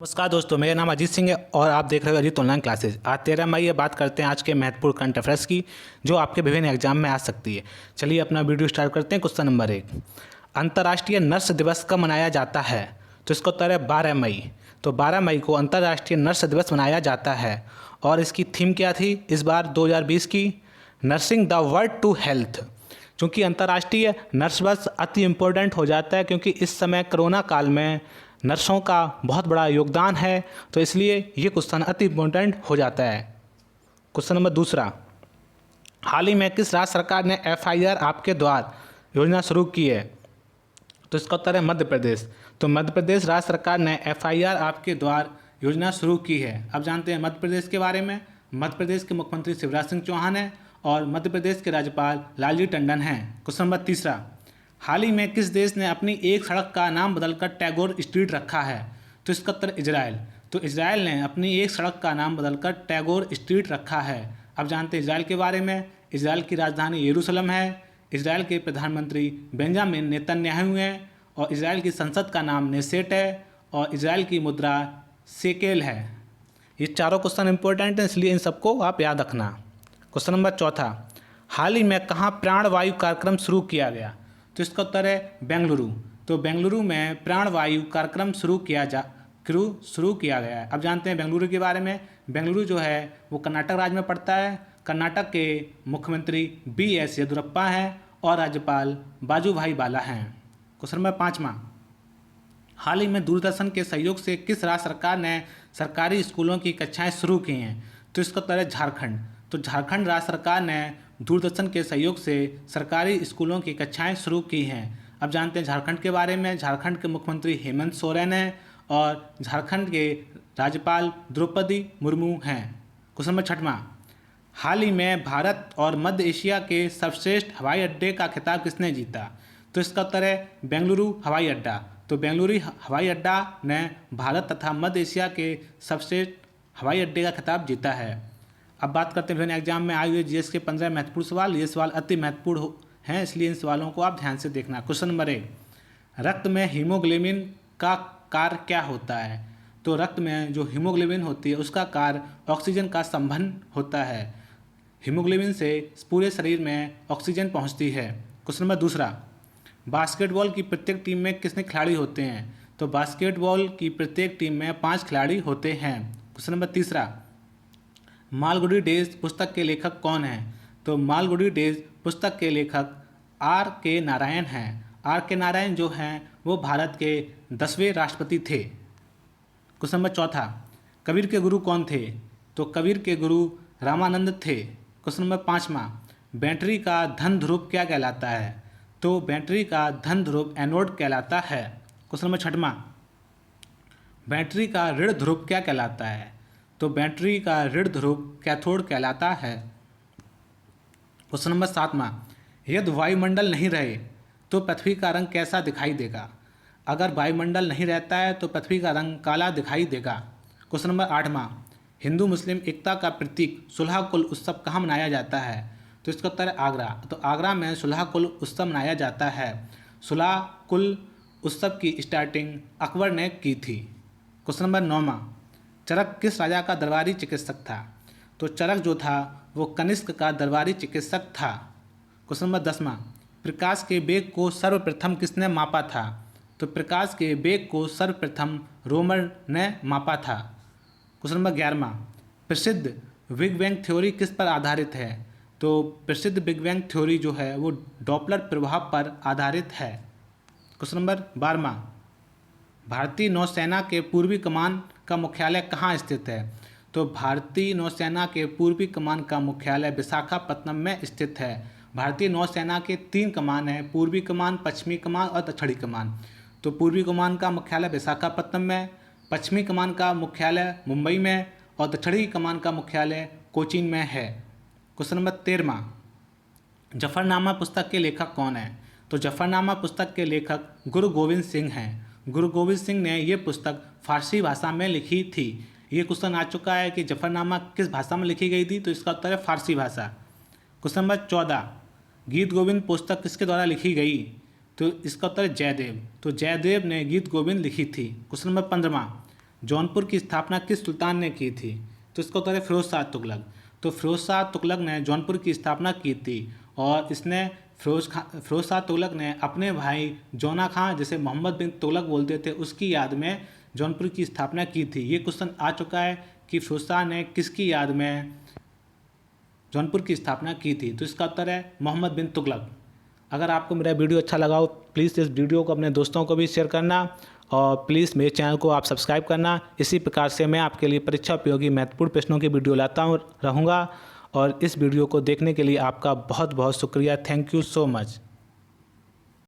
नमस्कार दोस्तों, मेरा नाम अजीत सिंह है और आप देख रहे हो अजीत ऑनलाइन क्लासेज। आज 13 मई है। बात करते हैं आज के महत्वपूर्ण करंट अफेयर्स की जो आपके विभिन्न एग्जाम में आ सकती है। चलिए अपना वीडियो स्टार्ट करते हैं। क्वेश्चन नंबर 1, अंतर्राष्ट्रीय नर्स दिवस कब मनाया जाता है? तो इसका उत्तर है 12 मई। तो 12 मई को अंतर्राष्ट्रीय नर्स दिवस मनाया जाता है और इसकी थीम क्या थी इस बार 2020 की? Nursing the world to health. क्योंकि अंतर्राष्ट्रीय नर्स दिवस अति इम्पोर्टेंट हो जाता है क्योंकि इस समय कोरोना काल में नर्सों का बहुत बड़ा योगदान है, तो इसलिए ये क्वेश्चन अति इम्पोर्टेंट हो जाता है। क्वेश्चन नंबर दूसरा, हाल ही में किस राज्य सरकार ने FIR आपके द्वार योजना शुरू की है? तो इसका उत्तर है मध्य प्रदेश। तो मध्य प्रदेश राज्य सरकार ने FIR आपके द्वार योजना शुरू की है। अब जानते हैं मध्य प्रदेश के बारे में। मध्य प्रदेश के मुख्यमंत्री शिवराज सिंह चौहान हैं और मध्य प्रदेश के राज्यपाल लालजी टंडन हैं। क्वेश्चन नंबर तीसरा, हाल ही में किस देश ने अपनी एक सड़क का नाम बदलकर टैगोर स्ट्रीट रखा है? तो इसका उत्तर इजराइल। तो इजराइल ने अपनी एक सड़क का नाम बदलकर टैगोर स्ट्रीट रखा है। अब जानते हैं इजराइल के बारे में। इजराइल की राजधानी यरूशलेम है। इजराइल के प्रधानमंत्री बेंजामिन नेतन्याहू हैं और इजराइल की संसद का नाम नेसेट है और इजराइल की मुद्रा शेकेल है। ये चारों क्वेश्चन इंपॉर्टेंट हैं, इसलिए इन सबको आप याद रखना। क्वेश्चन नंबर चौथा, हाल ही में कहाँ प्राणवायु कार्यक्रम शुरू किया गया? तो इसका उत्तर है बेंगलुरु। तो बेंगलुरु में प्राणवायु कार्यक्रम शुरू किया गया है। अब जानते हैं बेंगलुरु के बारे में। बेंगलुरु जो है वो कर्नाटक राज्य में पड़ता है। कर्नाटक के मुख्यमंत्री BS येदियुरप्पा हैं और राज्यपाल वाजुभाई वाला हैं। क्वेश्चन नंबर 5वां, हाल ही में दूरदर्शन के सहयोग से किस राज्य सरकार ने सरकारी स्कूलों की कक्षाएं शुरू की हैं? तो इसका उत्तर है झारखंड। तो झारखंड राज्य सरकार ने दूरदर्शन के सहयोग से सरकारी स्कूलों की कक्षाएं शुरू की हैं। अब जानते हैं झारखंड के बारे में। झारखंड के मुख्यमंत्री हेमंत सोरेन हैं और झारखंड के राज्यपाल द्रौपदी मुर्मू हैं। क्वेश्चन नंबर 6वां, हाल ही में भारत और मध्य एशिया के सर्वश्रेष्ठ हवाई अड्डे का खिताब किसने जीता? तो इसका उत्तर है बेंगलुरु हवाई अड्डा। तो बेंगलुरु हवाई अड्डा ने भारत तथा मध्य एशिया के सर्वश्रेष्ठ हवाई अड्डे का खिताब जीता है। अब बात करते हैं विभिन्न एग्जाम में आए हुए GS के 15 महत्वपूर्ण सवाल। ये सवाल अति महत्वपूर्ण हैं, इसलिए इन सवालों को आप ध्यान से देखना। क्वेश्चन नंबर 1, रक्त में हीमोग्लोबिन का कार्य क्या होता है? तो रक्त में जो हीमोग्लोबिन होती है उसका कार्य ऑक्सीजन का संवहन होता है। हीमोग्लोबिन से पूरे शरीर में ऑक्सीजन पहुँचती है। क्वेश्चन नंबर दूसरा, बास्केटबॉल की प्रत्येक टीम में कितने खिलाड़ी होते हैं? तो बास्केटबॉल की प्रत्येक टीम में 5 खिलाड़ी होते हैं। क्वेश्चन नंबर तीसरा, मालगुडी डेज पुस्तक के लेखक कौन हैं? तो मालगुडी डेज पुस्तक के लेखक R.K. नारायण हैं। R.K. नारायण जो हैं वो भारत के 10वें राष्ट्रपति थे। क्वेश्चन नंबर चौथा, कबीर के गुरु कौन थे? तो कबीर के गुरु रामानंद थे। क्वेश्चन नंबर 5वां, बैटरी का धन ध्रुव क्या कहलाता है? तो बैटरी का धन ध्रुव एनोड कहलाता है। क्वेश्चन नंबर 6वां, बैटरी का ऋण ध्रुव क्या कहलाता है? तो बैटरी का ऋण ध्रुव कैथोड कहलाता है। क्वेश्चन नंबर 7वां, यदि वायुमंडल नहीं रहे तो पृथ्वी का रंग कैसा दिखाई देगा? अगर वायुमंडल नहीं रहता है तो पृथ्वी का रंग काला दिखाई देगा। क्वेश्चन नंबर 8वां, हिंदू मुस्लिम एकता का प्रतीक सुलह कुल उत्सव कहाँ मनाया जाता है? तो इसका उत्तर है आगरा। तो आगरा में सुलह कुल उत्सव मनाया जाता है। सुलह कुल उत्सव की स्टार्टिंग अकबर ने की थी। क्वेश्चन नंबर 9वां, चरक किस राजा का दरबारी चिकित्सक था? तो चरक जो था वो कनिष्क का दरबारी चिकित्सक था। क्वेश्चन नंबर 10वां, प्रकाश के वेग को सर्वप्रथम किसने मापा था? तो प्रकाश के वेग को सर्वप्रथम रोमर ने मापा था। क्वेश्चन नंबर 11वां, प्रसिद्ध बिग बैंग थ्योरी किस पर आधारित है? तो प्रसिद्ध बिग बैंग थ्योरी जो है वो डॉपलर प्रभाव पर आधारित है। क्वेश्चन नंबर 12वां, भारतीय नौसेना के पूर्वी कमान का मुख्यालय कहाँ स्थित है? तो भारतीय नौसेना के पूर्वी कमान का मुख्यालय विशाखापत्तनम में स्थित है। भारतीय नौसेना के 3 कमान हैं, पूर्वी कमान, पश्चिमी कमान और दक्षिणी कमान। तो पूर्वी कमान का मुख्यालय विशाखापत्तनम में, पश्चिमी कमान का मुख्यालय मुंबई में और दक्षिणी कमान का मुख्यालय कोचीन में है। क्वेश्चन नंबर 13वां, जफरनामा पुस्तक के लेखक कौन है? तो जफरनामा पुस्तक के लेखक गुरु गोविंद सिंह हैं। गुरु गोविंद सिंह ने ये पुस्तक फारसी भाषा में लिखी थी। ये क्वेश्चन आ चुका है कि जफरनामा किस भाषा में लिखी गई थी? तो इसका उत्तर है फारसी भाषा। क्वेश्चन नंबर 14, गीत गोविंद पुस्तक किसके द्वारा लिखी गई? तो इसका उत्तर है जयदेव। तो जयदेव ने गीत गोविंद लिखी थी। क्वेश्चन नंबर 15वां, जौनपुर की स्थापना किस सुल्तान ने की थी? तो इसका उत्तर है फिरोज शाह तुगलक। तो फिरोज शाह तुगलक ने जौनपुर की स्थापना की थी और इसने फिरोज शाह तुगलक ने अपने भाई जौना खां, जिसे मोहम्मद बिन तुगलक बोलते थे, उसकी याद में जौनपुर की स्थापना की थी। ये क्वेश्चन आ चुका है कि फिरोज शाह ने किसकी याद में जौनपुर की स्थापना की थी? तो इसका उत्तर है मोहम्मद बिन तुगलक। अगर आपको मेरा वीडियो अच्छा लगा हो प्लीज़ इस वीडियो को अपने दोस्तों को भी शेयर करना और प्लीज़ मेरे चैनल को आप सब्सक्राइब करना। इसी प्रकार से मैं आपके लिए परीक्षा उपयोगी महत्वपूर्ण प्रश्नों की वीडियो लाता रहूँगा और इस वीडियो को देखने के लिए आपका बहुत बहुत शुक्रिया। Thank you so much.